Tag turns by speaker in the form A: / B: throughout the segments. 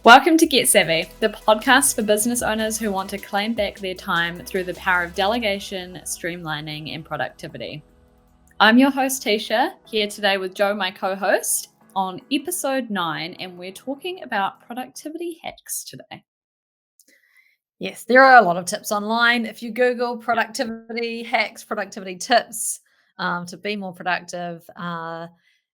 A: Welcome to Get Savvy, the podcast for business owners who want to claim back their time through the power of delegation, streamlining, and productivity. I'm your host, Teesha, here today with Jo, my co-host, on episode 9, and we're talking about productivity hacks today.
B: Yes, there are a lot of tips online. If you Google productivity hacks, productivity tips to be more productive, and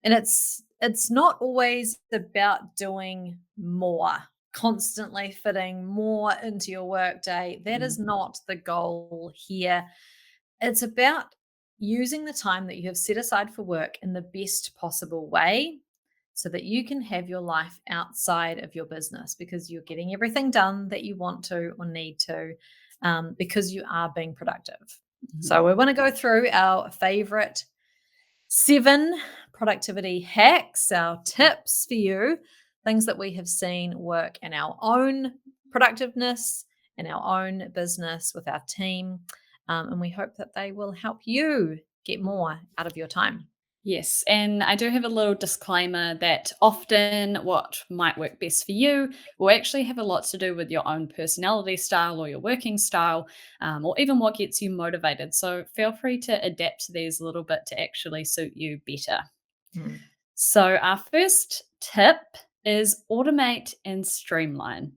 B: it's not always about doing more, constantly fitting more into your workday. That is not the goal here. It's about using the time that you have set aside for work in the best possible way so that you can have your life outside of your business because you're getting everything done that you want to or need to because you are being productive. So we want to go through our favorite 7 productivity hacks, our tips for you, things that we have seen work in our own productiveness, in our own business with our team. And we hope that they will help you get more out of your time.
A: Yes, and I do have a little disclaimer that often what might work best for you will actually have a lot to do with your own personality style or your working style, or even what gets you motivated. So feel free to adapt these a little bit to actually suit you better. So our first tip is automate and streamline.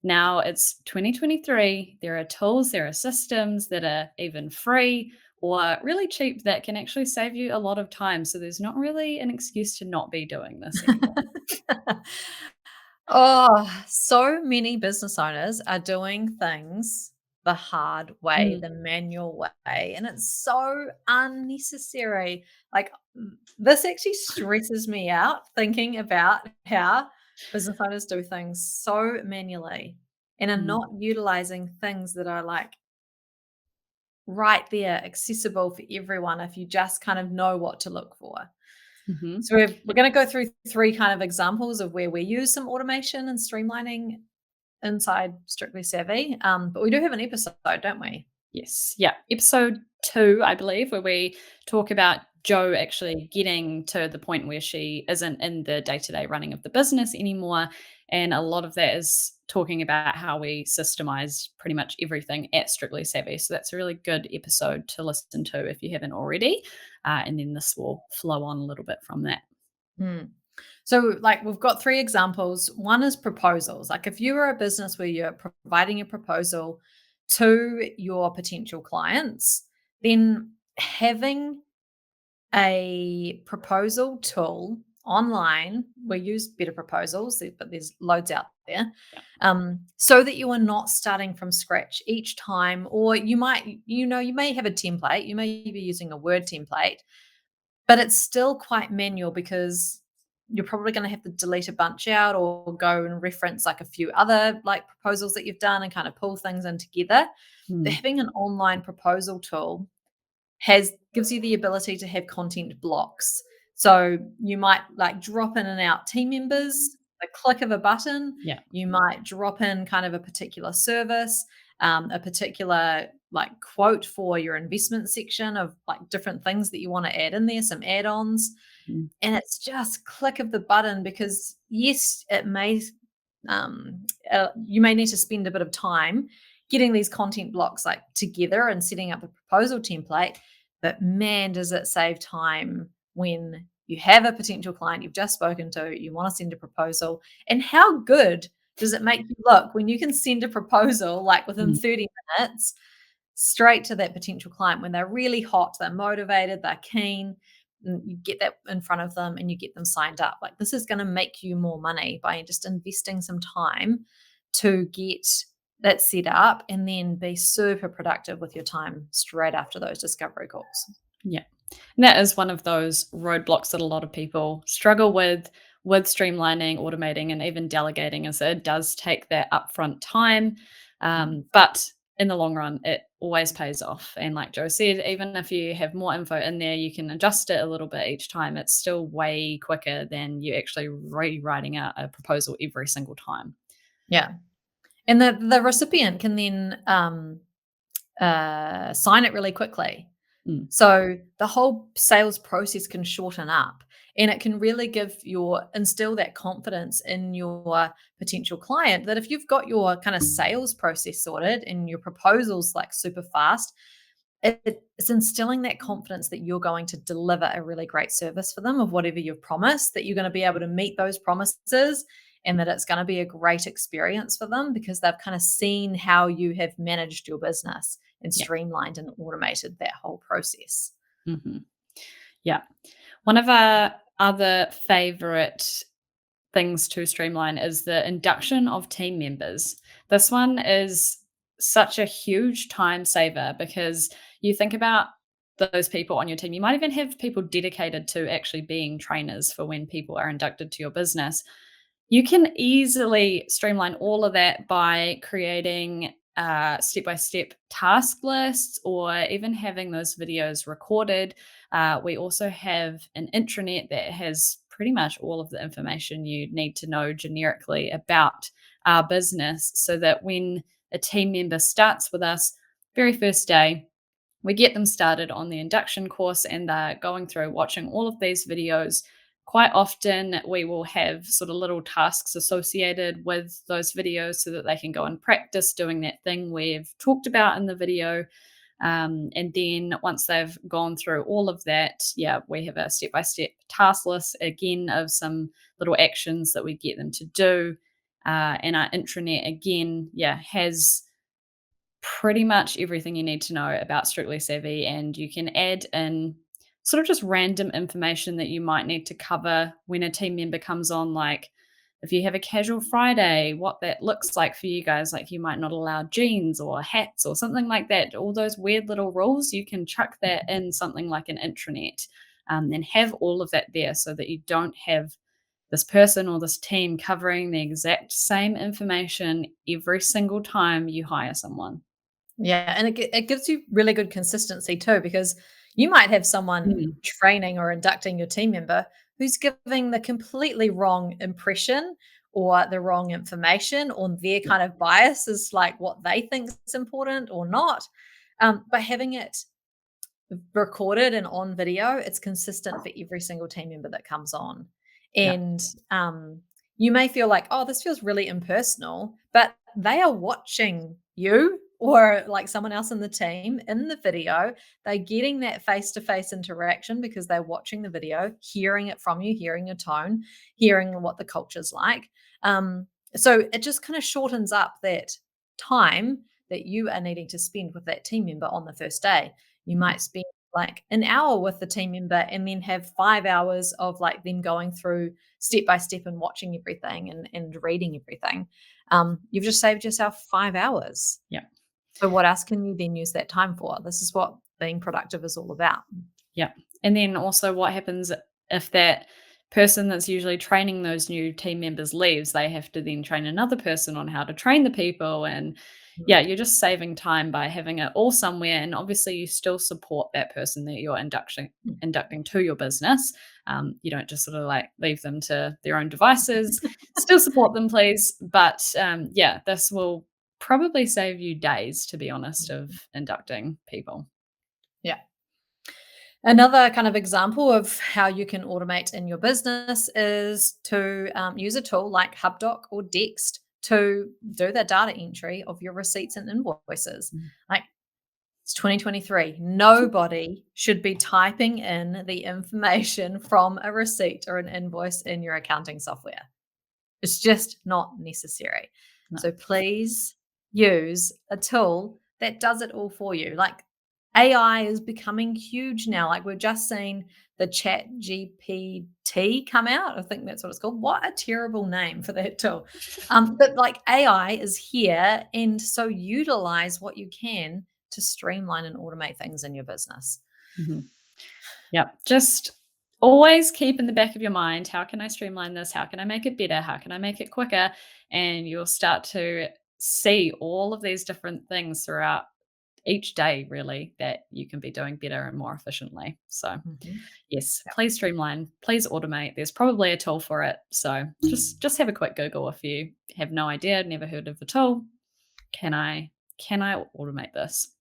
A: Now it's 2023. There are tools, there are systems that are even free or really cheap that can actually save you a lot of time. So there's not really an excuse to not be doing this anymore.
B: Oh, so many business owners are doing things the hard way, the manual way, and it's so unnecessary. Like, this actually stresses me out thinking about how business owners do things so manually and are not utilizing things that are like right there, accessible for everyone if you just kind of know what to look for.
A: Mm-hmm.
B: So we're going to go through 3 kind of examples of where we use some automation and streamlining inside Strictly Savvy. But we do have an episode, don't we?
A: Yes. Yeah. Episode 2, I believe, where we talk about Jo actually getting to the point where she isn't in the day-to-day running of the business anymore. And a lot of that is talking about how we systemize pretty much everything at Strictly Savvy. So that's a really good episode to listen to if you haven't already. And then this will flow on a little bit from that.
B: So, like, we've got 3 examples. One is proposals. Like, if you are a business where you're providing a proposal to your potential clients, then having a proposal tool online, we use Better Proposals, but there's loads out there, so that you are not starting from scratch each time. Or you may have a template, you may be using a Word template, but it's still quite manual because you're probably going to have to delete a bunch out or go and reference like a few other like proposals that you've done and kind of pull things in together. Having an online proposal tool gives you the ability to have content blocks. So you might like drop in and out team members, a click of a button.
A: Yeah.
B: You might drop in kind of a particular service, a particular like quote for your investment section of like different things that you want to add in there, some add-ons. And it's just click of the button because yes, it may you may need to spend a bit of time getting these content blocks like together and setting up a proposal template. But man, does it save time when you have a potential client you've just spoken to, you want to send a proposal. And how good does it make you look when you can send a proposal like within 30 minutes straight to that potential client when they're really hot, they're motivated, they're keen. You get that in front of them and you get them signed up. Like, this is going to make you more money by just investing some time to get that set up and then be super productive with your time straight after those discovery calls.
A: Yeah. And that is one of those roadblocks that a lot of people struggle with streamlining, automating, and even delegating, is it does take that upfront time. But in the long run, it always pays off. And like Jo said, even if you have more info in there, you can adjust it a little bit each time. It's still way quicker than you actually rewriting out a proposal every single time.
B: Yeah. And the recipient can then sign it really quickly. So the whole sales process can shorten up. And it can really instill that confidence in your potential client that if you've got your kind of sales process sorted and your proposals like super fast, it's instilling that confidence that you're going to deliver a really great service for them of whatever you've promised, that you're going to be able to meet those promises, and that it's going to be a great experience for them because they've kind of seen how you have managed your business and
A: Yeah.
B: streamlined and automated that whole process.
A: Hmm. Yeah. One of our other favorite things to streamline is the induction of team members. This one is such a huge time saver because you think about those people on your team. You might even have people dedicated to actually being trainers for when people are inducted to your business. You can easily streamline all of that by creating step by step task lists or even having those videos recorded. We also have an intranet that has pretty much all of the information you need to know generically about our business so that when a team member starts with us, very first day, we get them started on the induction course and they're going through watching all of these videos. Quite often, we will have sort of little tasks associated with those videos so that they can go and practice doing that thing we've talked about in the video. And then once they've gone through all of that, yeah, we have a step by step task list again of some little actions that we get them to do. And our intranet again, yeah, has pretty much everything you need to know about Strictly Savvy, and you can add in sort of just random information that you might need to cover when a team member comes on, like if you have a casual Friday, what that looks like for you guys, like you might not allow jeans or hats or something like that. All those weird little rules, you can chuck that in something like an intranet, and have all of that there so that you don't have this person or this team covering the exact same information every single time you hire someone.
B: Yeah, and it gives you really good consistency too, because you might have someone
A: Mm,
B: training or inducting your team member who's giving the completely wrong impression or the wrong information, or their
A: yeah,
B: kind of bias is like what they think is important or not. But having it recorded and on video, it's consistent for every single team member that comes on.
A: yeah,
B: And you may feel like, oh, this feels really impersonal, but they are watching you or like someone else in the team in the video. They're getting that face to face interaction because they're watching the video, hearing it from you, hearing your tone, hearing what the culture's like. So it just kind of shortens up that time that you are needing to spend with that team member on the first day. You
A: mhm,
B: might spend like an hour with the team member and then have 5 hours of like them going through step by step and watching everything and reading everything. You've just saved yourself 5 hours.
A: yeah,
B: So what else can you then use that time for? This is what being productive is all about.
A: yeah. And then also what happens if that person that's usually training those new team members leaves, they have to then train another person on how to train the people. And yeah,
B: Mm.
A: you're just saving time by having it all somewhere. And obviously you still support that person that you're inducting to your business. You don't just sort of like leave them to their own devices. Still support them, please. But yeah, this will probably save you days, to be honest, of inducting people.
B: Yeah. Another kind of example of how you can automate in your business is to use a tool like HubDoc or Dext to do the data entry of your receipts and invoices.
A: Mm.
B: Like it's 2023. Nobody should be typing in the information from a receipt or an invoice in your accounting software. It's just not necessary.
A: No.
B: So please use a tool that does it all for you. Like AI is becoming huge now. Like we've just seen the Chat GPT come out. I think that's what it's called. What a terrible name for that tool. But like AI is here, and so utilize what you can to streamline and automate things in your business.
A: Mhm. Yep. Just always keep in the back of your mind, how can I streamline this? How can I make it better? How can I make it quicker? And you'll start to see all of these different things throughout each day, really, that you can be doing better and more efficiently. So,
B: Mhm.
A: yes, please streamline, please automate. There's probably a tool for it. So, just have a quick Google if you have no idea, never heard of the tool. Can I automate this?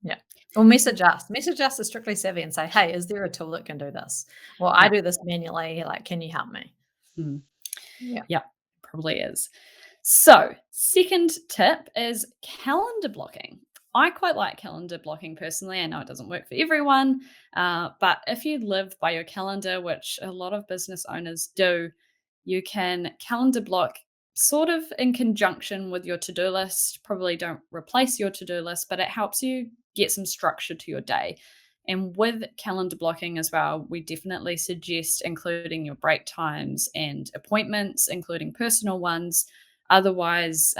B: Yeah. Or message us. Message us at Strictly Savvy and say, "Hey, is there a tool that can do this?" Well, I
A: Yeah.
B: do this manually, like, "Can you help me?"
A: Mm.
B: Yeah.
A: Yeah, probably is. So, second tip is calendar blocking. I quite like calendar blocking personally. I know it doesn't work for everyone, but if you live by your calendar, which a lot of business owners do, you can calendar block sort of in conjunction with your to do list. Probably don't replace your to do list, but it helps you get some structure to your day. And with calendar blocking as well, we definitely suggest including your break times and appointments, including personal ones. Otherwise,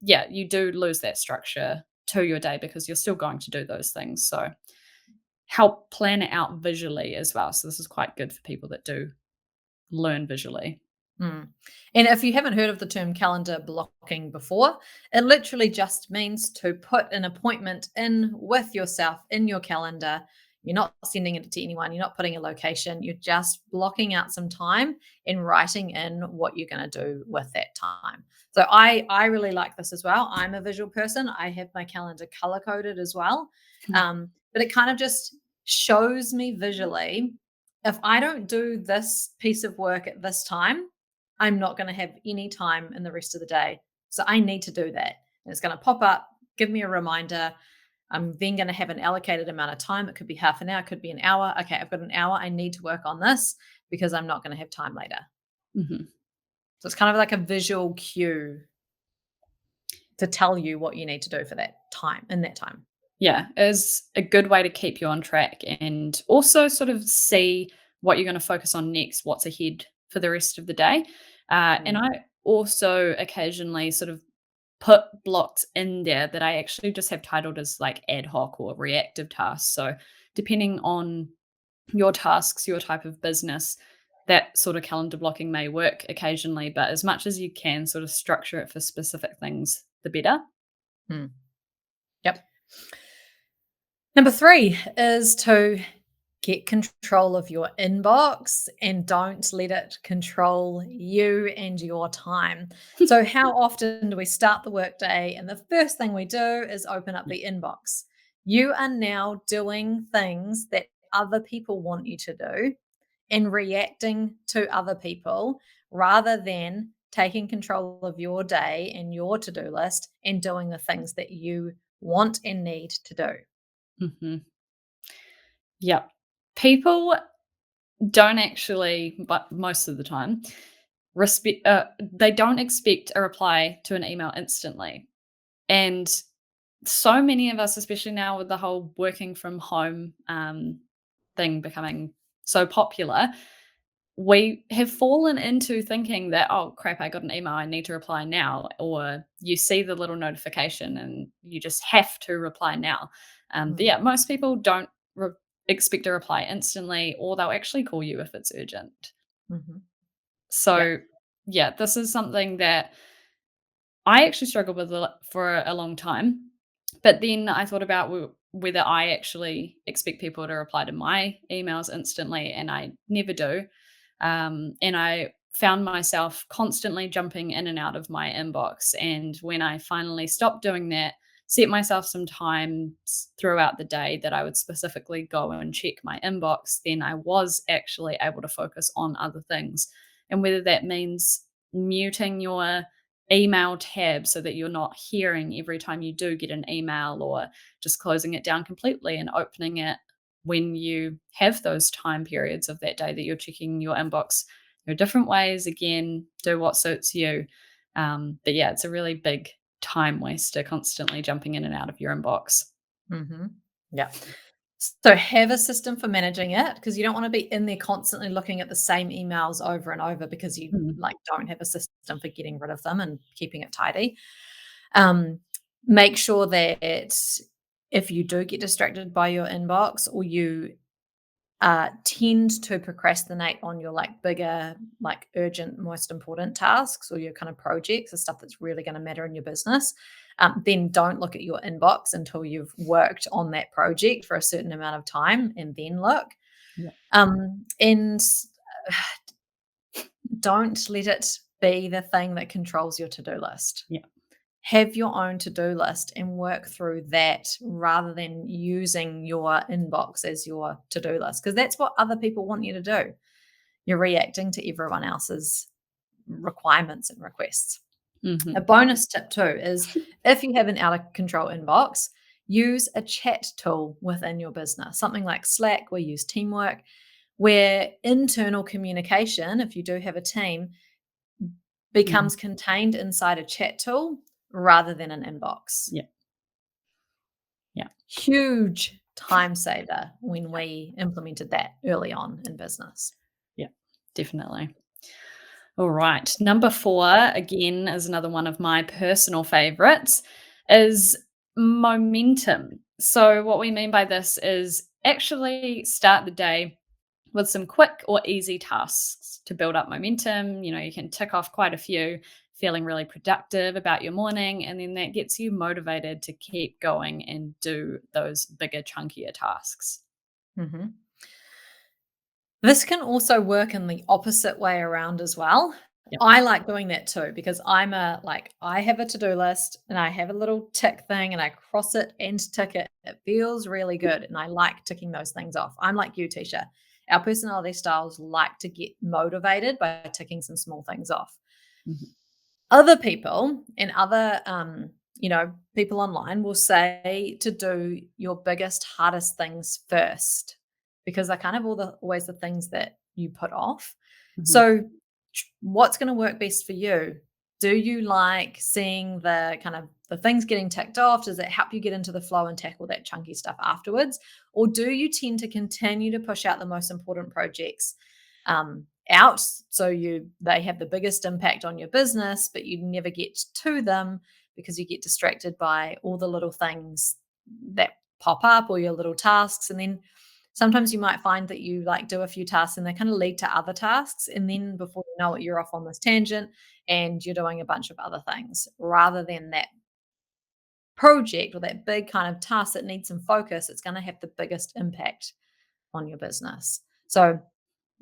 A: yeah, you do lose that structure to your day because you're still going to do those things. So help plan it out visually as well. So this is quite good for people that do learn visually.
B: Mm. And if you haven't heard of the term calendar blocking before, it literally just means to put an appointment in with yourself in your calendar. You're not sending it to anyone, you're not putting a location, you're just blocking out some time and writing in what you're going to do with that time. So I really like this as well. I'm a visual person. I have my calendar color coded as well. But it kind of just shows me visually if I don't do this piece of work at this time, I'm not going to have any time in the rest of the day. So I need to do that. And it's going to pop up, give me a reminder. I'm then going to have an allocated amount of time. It could be half an hour, it could be an hour. Okay, I've got an hour. I need to work on this because I'm not going to have time later.
A: Mhm.
B: So it's kind of like a visual cue to tell you what you need to do for that time in that time.
A: Yeah, is a good way to keep you on track and also sort of see what you're going to focus on next, what's ahead for the rest of the day. And
B: Mm.
A: I also occasionally sort of put blocks in there that I actually just have titled as like ad hoc or reactive tasks. So depending on your tasks, your type of business, that sort of calendar blocking may work occasionally, but as much as you can sort of structure it for specific things, the better.
B: Mm. Yep. Number 3 is to get control of your inbox and don't let it control you and your time. So, how often do we start the workday and the first thing we do is open up the inbox? You are now doing things that other people want you to do and reacting to other people rather than taking control of your day and your to do list and doing the things that you want and need to do.
A: Mhm. Yep. People don't actually, but most of the time, they don't expect a reply to an email instantly. And so many of us, especially now with the whole working from home thing becoming so popular, we have fallen into thinking that, oh crap, I got an email, I need to reply now. Or you see the little notification and you just have to reply now. But
B: Mm,
A: yeah, most people don't expect a reply instantly, or they'll actually call you if it's urgent.
B: mhm. Yep.
A: So, yeah, this is something that I actually struggled with for a long time. But then I thought about whether I actually expect people to reply to my emails instantly, and I never do. And I found myself constantly jumping in and out of my inbox. And when I finally stopped doing that, set myself some times throughout the day that I would specifically go and check my inbox, then I was actually able to focus on other things. And whether that means muting your email tab so that you're not hearing every time you do get an email, or just closing it down completely and opening it when you have those time periods of that day that you're checking your inbox. There are different ways. Again, do what suits you. But yeah, it's a really big time waster constantly jumping in and out of your inbox.
B: Mhm. Yeah. So have a system for managing it because you don't want to be in there constantly looking at the same emails over and over because you
A: Mm.
B: like don't have a system for getting rid of them and keeping it tidy. Um, Make sure that if you do get distracted by your inbox or you tend to procrastinate on your like bigger, like urgent, most important tasks or your kind of projects, the stuff that's really going to matter in your business, then don't look at your inbox until you've worked on that project for a certain amount of time and then look.
A: Yeah.
B: And don't let it be the thing that controls your to do list.
A: Yeah.
B: have your own to-do list and work through that rather than using your inbox as your to-do list, because that's what other people want you to do. You're reacting to everyone else's requirements and requests. A
A: Mhm.
B: bonus tip too is, if you have an out of control inbox, use a chat tool within your business, something like Slack. We use Teamwork, where internal communication, if you do have a team,
A: Mhm.
B: becomes contained inside a chat tool rather than an inbox.
A: Yeah. Yeah.
B: Huge time saver when we implemented that early on in business.
A: Yeah. Definitely. All right. Number 4, again, is another one of my personal favorites, is momentum. So, what we mean by this is actually start the day with some quick or easy tasks to build up momentum. You can tick off quite a few, feeling really productive about your morning, and then that gets you motivated to keep going and do those bigger, chunkier tasks.
B: Mhm. This can also work in the opposite way around as well.
A: Yep.
B: I like doing that too, because I have a to-do list and I have a little tick thing and I cross it and tick it. It feels really good and I like ticking those things off. I'm like you, Teesha. Our personality styles like to get motivated by ticking some small things off.
A: Mhm.
B: Other people and other, people online will say to do your biggest, hardest things first, because they're kind of always the things that you put off.
A: Mhm.
B: So, what's going to work best for you? Do you like seeing the things getting ticked off? Does it help you get into the flow and tackle that chunky stuff afterwards? Or do you tend to continue to push out the most important projects out, so they have the biggest impact on your business, but you never get to them because you get distracted by all the little things that pop up, or your little tasks? And then sometimes you might find that you like do a few tasks and they kind of lead to other tasks, and then before you know it, you're off on this tangent and you're doing a bunch of other things rather than that project or that big kind of task that needs some focus. It's going to have the biggest impact on your business. So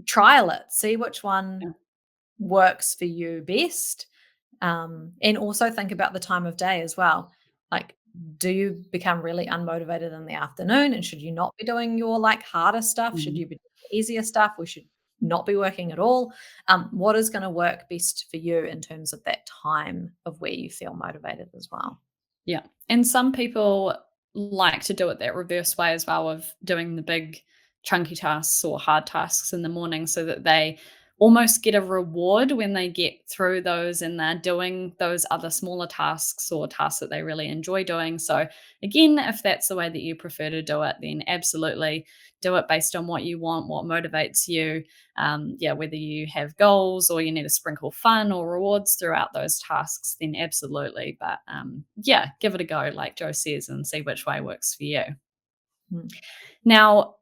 B: trial it, see which one
A: Yeah.
B: works for you best. And also think about the time of day as well. Like, do you become really unmotivated in the afternoon? And should you not be doing your harder stuff? Should
A: Mhm.
B: you be doing the easier stuff? We should not be working at all. What is going to work best for you in terms of that time of where you feel motivated as well?
A: Yeah. And some people like to do it that reverse way as well, of doing the big chunky tasks or hard tasks in the morning so that they almost get a reward when they get through those and they're doing those other smaller tasks or tasks that they really enjoy doing. So, again, if that's the way that you prefer to do it, then absolutely do it based on what you want, what motivates you. Yeah, whether you have goals or you need to sprinkle fun or rewards throughout those tasks, then absolutely. But yeah, give it a go, like Joe says, and see which way works for you.
B: Mm.
A: Now,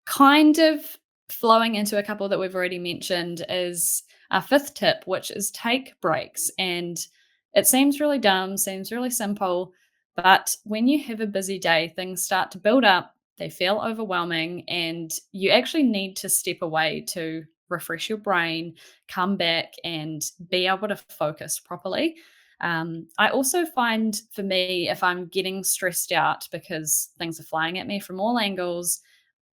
A: kind of flowing into a couple that we've already mentioned is our fifth tip, which is take breaks. And it seems really dumb, seems really simple, but when you have a busy day, things start to build up, they feel overwhelming, and you actually need to step away to refresh your brain, come back, and be able to focus properly. I also find for me, if I'm getting stressed out because things are flying at me from all angles,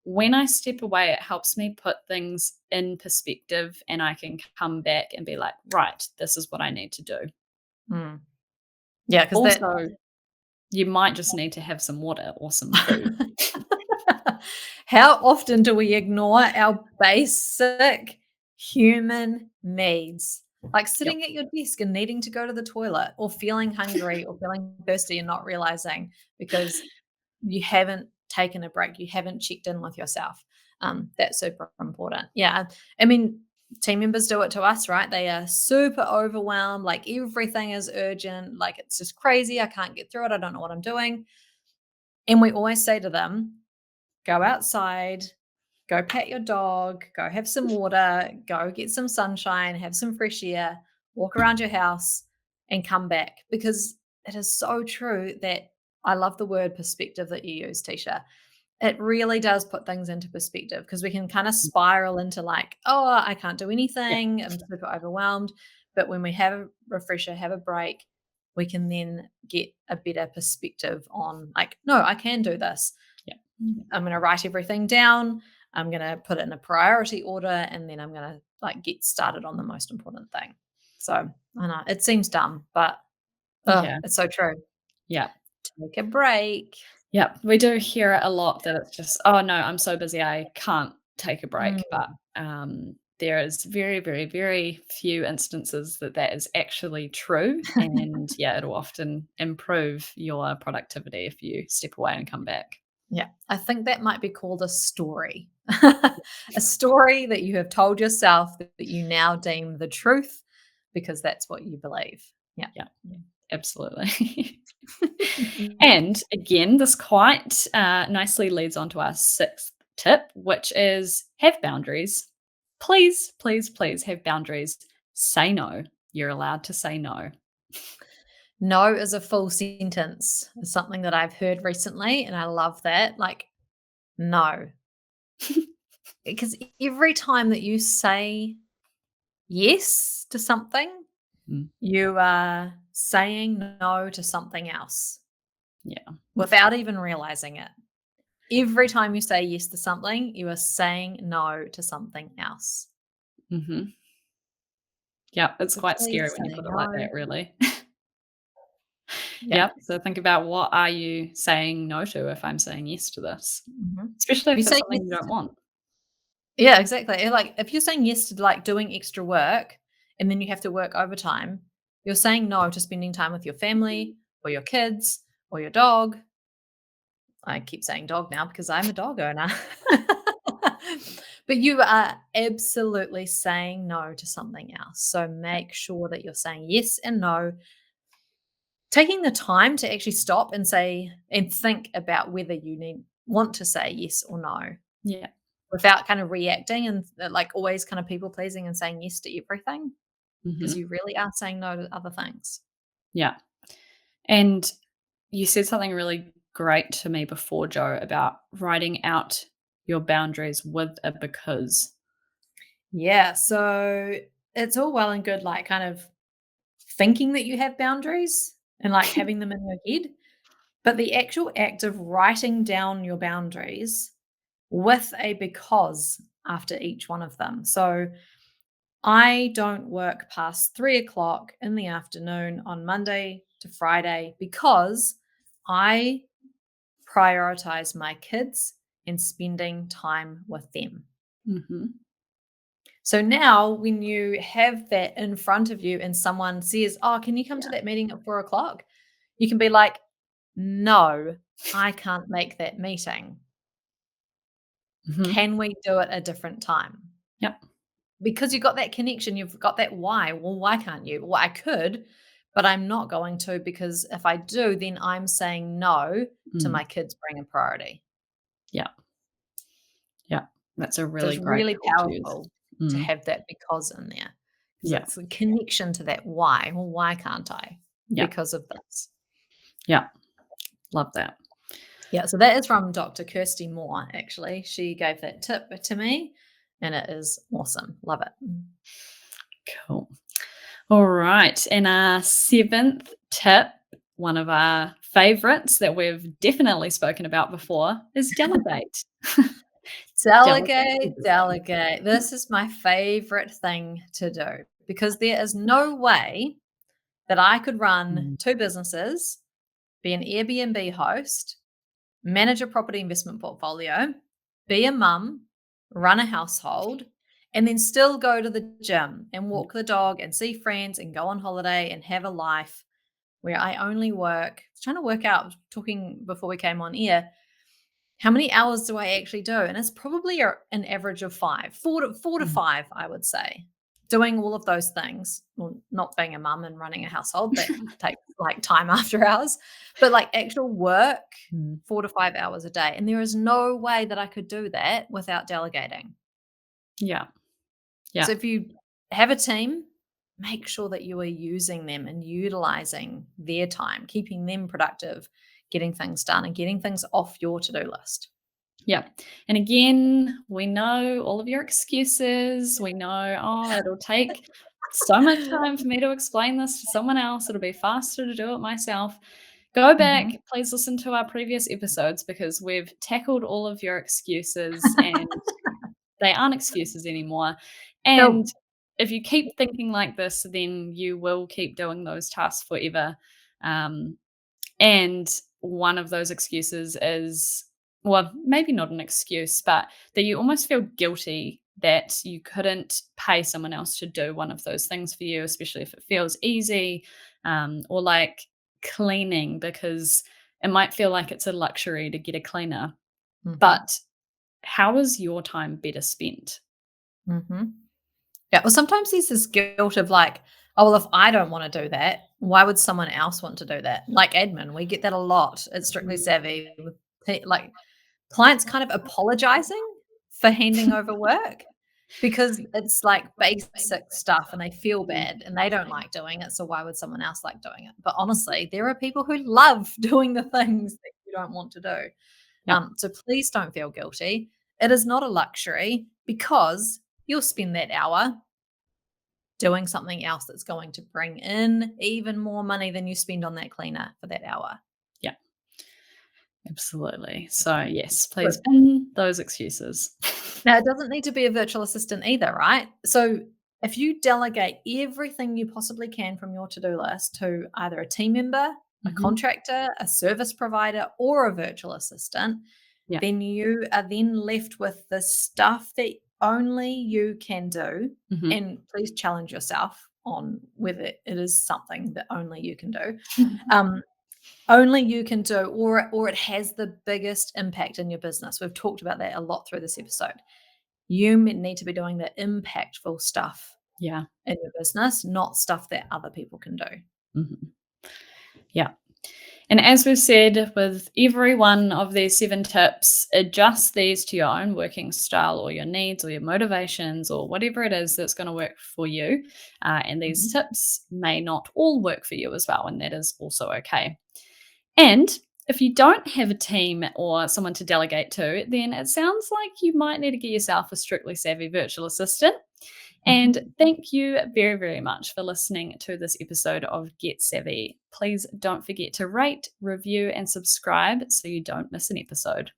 A: when I step away, it helps me put things in perspective and I can come back and be like, right, this is what I need to do.
B: Mm. Yeah, because that
A: Also, you might just need to have some water or some food.
B: how often do we ignore our basic human needs? Like
A: Yep.
B: sitting at your desk and needing to go to the toilet, or feeling hungry or feeling thirsty and not realizing because you haven't taken a break, you haven't checked in with yourself. That's super important. Yeah. I mean, team members do it to us, right? They are super overwhelmed, like everything is urgent, like it's just crazy. I can't get through it. I don't know what I'm doing. And we always say to them, go outside, go pet your dog, go have some water, go get some sunshine, have some fresh air, walk around your house, and come back. Because it is so true that I love the word perspective that you use, Tisha. It really does put things into perspective, because we can kind of spiral into oh, I can't do
A: Yeah.
B: anything. I'm super overwhelmed. But when we have a refresher, have a break, we can then get a better perspective on like, no, I can do this.
A: Yeah.
B: I'm going to write everything down. I'm going to put it in a priority order, and then I'm going to like get started on the most important thing. So I know it seems dumb, but
A: Yeah.
B: it's so true.
A: Yeah.
B: Take a break.
A: Yeah. We do hear it a lot that it's just, "Oh, no, I'm so busy, I can't take a
B: Mm,
A: break." But, there is very, very, very few instances that that is actually true, and, yeah, it'll often improve your productivity if you step away and come back.
B: yeah, I think that might be called a story. A story that you have told yourself that you now deem the truth because that's what you believe. Yeah.
A: Yeah, absolutely. And again, this quite nicely leads on to our sixth tip, which is have boundaries. Please, please, please have boundaries. Say no. You're allowed to say no.
B: No is a full sentence. It's something that I've heard recently, and I love that. Like, no. Because every time that you say yes to something,
A: Mm,
B: you are saying no to something else
A: yeah.
B: without even realizing it. Every time you say yes to something, you are saying no to something else.
A: Hmm. Yeah. It's
B: So
A: quite scary
B: please
A: when you
B: say
A: put it like
B: no.
A: that, really.
B: Yeah.
A: Yep. So think about, what are you saying no to if I'm saying yes to this?
B: Mhm.
A: Especially
B: If you
A: if it's
B: say
A: something you
B: yes,
A: don't want.
B: yeah, exactly. Like if you're saying yes to like doing extra work and then you have to work overtime, you're saying no to spending time with your family or your kids or your dog. I keep saying dog now because I'm a dog owner. But you are absolutely saying no to something else. So make sure that you're saying yes and no, taking the time to actually stop and say and think about whether you want to say yes or no
A: Yeah.
B: without kind of reacting and like always kind of people pleasing and saying yes to everything because
A: Hmm.
B: you really are saying no to other things.
A: Yeah. And you said something really great to me before, Joe, about writing out your boundaries with a because.
B: Yeah. So it's all well and good, like kind of thinking that you have boundaries and like having them in your head. But the actual act of writing down your boundaries with a because after each one of them. So I don't work past 3 o'clock in the afternoon on Monday to Friday because I prioritize my kids and spending time with them.
A: Mhm.
B: So now, when you have that in front of you and someone says, "Oh, can you come to
A: Yeah.
B: that meeting at 4 o'clock?" You can be like, "No, I can't make that meeting.
A: Mhm.
B: Can we do it a different time?"
A: Yep.
B: Because you've got that connection, you've got that why. Well, why can't you? Well, I could, but I'm not going to because if I do, then I'm saying no to
A: Mm.
B: my kids being a priority.
A: Yeah. Yeah. That's a
B: So
A: really
B: it's
A: great
B: really
A: tool to use.
B: powerful to
A: Mm.
B: have that because in there because
A: Yeah.
B: it's a connection to that why. Well, why can't I?
A: Yeah.
B: Because of this.
A: Yeah. Love that.
B: Yeah, so that is from Dr. Kirsty Moore, actually. She gave that tip to me and it is awesome. Love it.
A: Cool. All right. And our seventh tip, one of our favorites that we've definitely spoken about before, is delegate. Delegate
B: Delegate,
A: everything.
B: delegate. This is my favorite thing to do because there is no way that I could run
A: Mm.
B: two businesses, be an Airbnb host, manage a property investment portfolio, be a mum, run a household, and then still go to the gym and
A: Yeah.
B: walk the dog and see friends and go on holiday and have a life where I only work. I was trying to work out, talking before we came on air, how many hours do I actually do? And it's probably an average of five, four to
A: Mm.
B: five, I would say, doing all of those things. Well, not being a mum and running a household that takes like time after hours, but like actual work,
A: Mm.
B: 4 to 5 hours a day. And there is no way that I could do that without delegating.
A: Yeah.
B: So
A: Yeah.
B: if you have a team, make sure that you are using them and utilizing their time, keeping them productive, getting things done and getting things off your to-do list.
A: Yeah. And again, we know all of your excuses. We know, oh, it'll take so much time for me to explain this to someone else. It'll be faster to do it myself. Go back,
B: Mhm.
A: please listen to our previous episodes because we've tackled all of your excuses and they aren't excuses anymore. And
B: Cool.
A: if you keep thinking like this, then you will keep doing those tasks forever. Um, and one of those excuses is, well, maybe not an excuse, but that you almost feel guilty that you couldn't pay someone else to do one of those things for you, especially if it feels easy, or like cleaning, because it might feel like it's a luxury to get a cleaner.
B: Mhm.
A: But how is your time better spent?
B: Mhm. Yeah, well, sometimes there's this guilt of like, "Oh, well, if I don't wanna do that, why would someone else want to do that?" Like admin, we get that a lot at Strictly
A: Mm.
B: Savvy with like clients kind of apologizing for handing over work because it's like basic stuff and they feel
A: Mm.
B: bad and they don't like doing it. So why would someone else like doing it? But honestly, there are people who love doing the things that you don't want to do.
A: Yeah.
B: So please don't feel guilty. It is not a luxury because you'll spend that hour doing something else that's going to bring in even more money than you spend on that cleaner for that hour.
A: Yeah. Absolutely. So, yes, please
B: Good.
A: bin those excuses.
B: Now, it doesn't need to be a virtual assistant either, right? So, if you delegate everything you possibly can from your to do list to either a team member, a
A: Mhm.
B: contractor, a service provider, or a virtual assistant,
A: Yeah.
B: then you are then left with the stuff that only you can do.
A: Mhm.
B: And please challenge yourself on whether it is something that only you can do. Um, Only you can do, or it has the biggest impact in your business. We've talked about that a lot through this episode. You need to be doing the impactful stuff
A: Yeah.
B: in your business, not stuff that other people can do.
A: Mhm. Yeah. And as we've said with every one of these 7 tips, adjust these to your own working style or your needs or your motivations or whatever it is that's gonna work for you. And these
B: Mhm.
A: tips may not all work for you as well, and that is also okay. And if you don't have a team or someone to delegate to, then it sounds like you might need to get yourself a strictly savvy virtual assistant. And
B: Mhm.
A: thank you very, very much for listening to this episode of Get Savvy. Please don't forget to rate, review, and subscribe so you don't miss an episode.